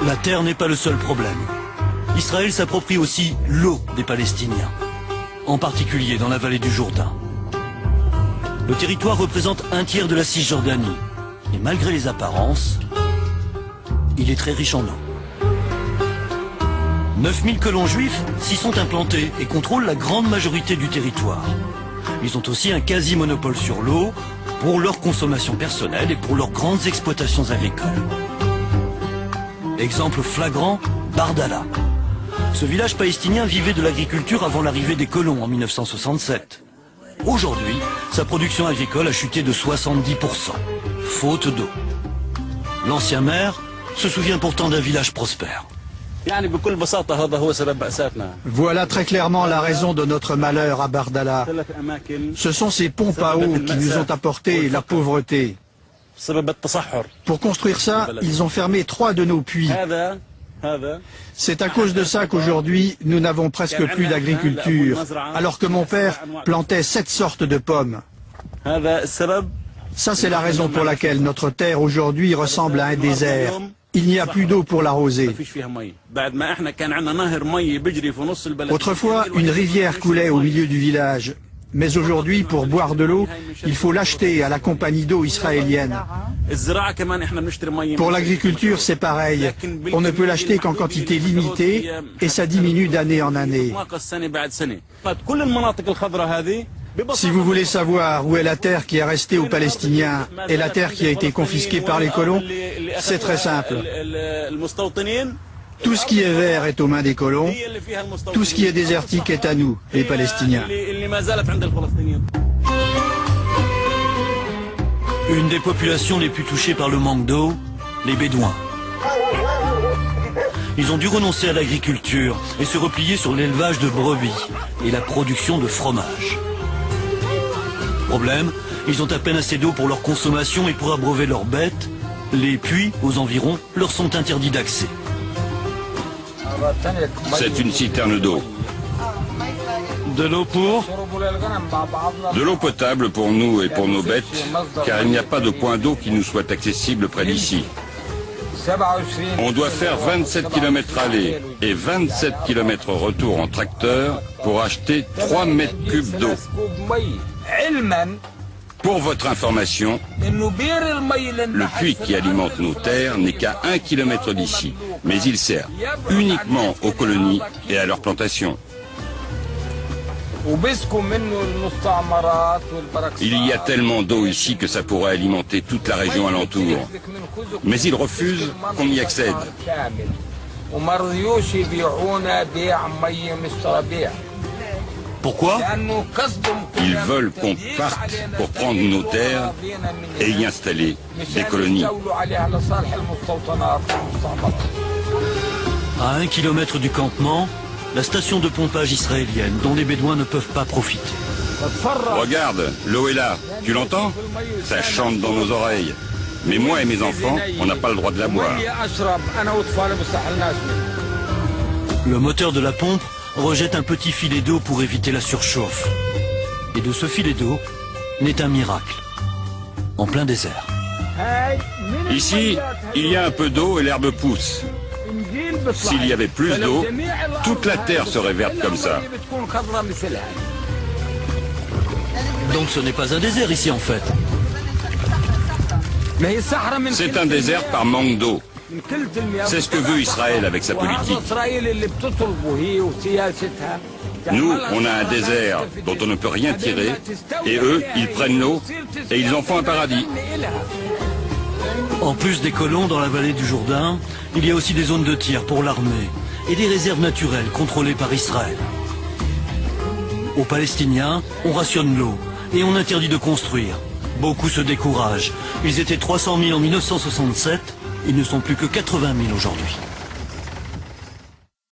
La terre n'est pas le seul problème. Israël s'approprie aussi l'eau des Palestiniens, en particulier dans la vallée du Jourdain. Le territoire représente un tiers de la Cisjordanie, et malgré les apparences, il est très riche en eau. 9000 colons juifs s'y sont implantés et contrôlent la grande majorité du territoire. Ils ont aussi un quasi-monopole sur l'eau pour leur consommation personnelle et pour leurs grandes exploitations agricoles. Exemple flagrant, Bardala. Ce village palestinien vivait de l'agriculture avant l'arrivée des colons en 1967. Aujourd'hui, sa production agricole a chuté de 70%, faute d'eau. L'ancien maire se souvient pourtant d'un village prospère. Voilà très clairement la raison de notre malheur à Bardala. Ce sont ces pompes à eau qui nous ont apporté la pauvreté. Pour construire ça, ils ont fermé 3 de nos puits. C'est à cause de ça qu'aujourd'hui, nous n'avons presque plus d'agriculture, alors que mon père plantait 7 sortes de pommes. Ça, c'est la raison pour laquelle notre terre aujourd'hui ressemble à un désert. Il n'y a plus d'eau pour l'arroser. Autrefois, une rivière coulait au milieu du village. Mais aujourd'hui, pour boire de l'eau, il faut l'acheter à la compagnie d'eau israélienne. Pour l'agriculture, c'est pareil. On ne peut l'acheter qu'en quantité limitée et ça diminue d'année en année. Si vous voulez savoir où est la terre qui est restée aux Palestiniens et la terre qui a été confisquée par les colons, c'est très simple. Tout ce qui est vert est aux mains des colons, tout ce qui est désertique est à nous, les Palestiniens. Une des populations les plus touchées par le manque d'eau, les Bédouins. Ils ont dû renoncer à l'agriculture et se replier sur l'élevage de brebis et la production de fromage. Problème, ils ont à peine assez d'eau pour leur consommation et pour abreuver leurs bêtes. Les puits aux environs leur sont interdits d'accès. C'est une citerne d'eau. De l'eau pour? De l'eau potable pour nous et pour nos bêtes, car il n'y a pas de point d'eau qui nous soit accessible près d'ici. On doit faire 27 km aller et 27 km retour en tracteur pour acheter 3 mètres cubes d'eau. Pour votre information, le puits qui alimente nos terres n'est qu'à 1 km d'ici, mais il sert uniquement aux colonies et à leurs plantations. Il y a tellement d'eau ici que ça pourrait alimenter toute la région alentour. Mais ils refusent qu'on y accède. Pourquoi? Ils veulent qu'on parte pour prendre nos terres et y installer des colonies. À 1 kilomètre du campement, la station de pompage israélienne dont les Bédouins ne peuvent pas profiter. Regarde, l'eau est là, tu l'entends? Ça chante dans nos oreilles. Mais moi et mes enfants, on n'a pas le droit de la boire. Le moteur de la pompe rejette un petit filet d'eau pour éviter la surchauffe. Et de ce filet d'eau naît un miracle, en plein désert. Ici, il y a un peu d'eau et l'herbe pousse. S'il y avait plus d'eau, toute la terre serait verte comme ça. Donc ce n'est pas un désert ici en fait. C'est un désert par manque d'eau. C'est ce que veut Israël avec sa politique. Nous, on a un désert dont on ne peut rien tirer, et eux, ils prennent l'eau et ils en font un paradis. En plus des colons dans la vallée du Jourdain, il y a aussi des zones de tir pour l'armée et des réserves naturelles contrôlées par Israël. Aux Palestiniens, on rationne l'eau et on interdit de construire. Beaucoup se découragent. Ils étaient 300 000 en 1967, ils ne sont plus que 80 000 aujourd'hui.